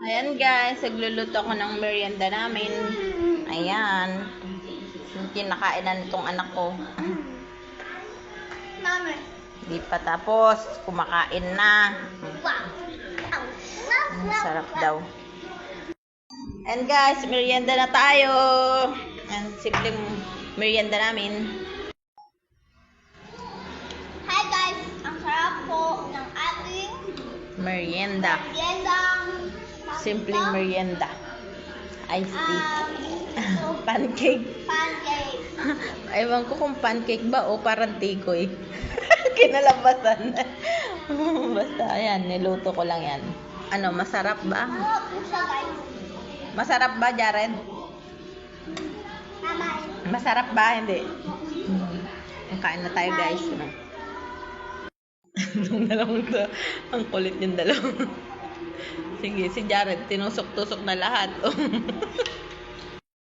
Ayan guys, nagluluto ako ng merienda namin. Ayan. Yung kinakain na nitong anak ko. Mami. Di pa tapos, kumakain na. Sarap daw. And guys, merienda na tayo. And simpleng merienda namin. Hi guys, ang sarap po ng ating Merienda. meriendang Simpleng merienda. Iced tea. Pancake. pancake. Ewan ko kung pancake ba o parang tikoy. Kinalabasan. Basta, ayan, niluto ko lang yan. Ano, masarap ba? Sarap po siya guys. Masarap ba, Jared? Mama. Masarap ba? Hindi. Kain na tayo, guys. Yung dalawang to. Ang kulit yung dalawang. Sige, si Jared, tinusok-tusok na lahat.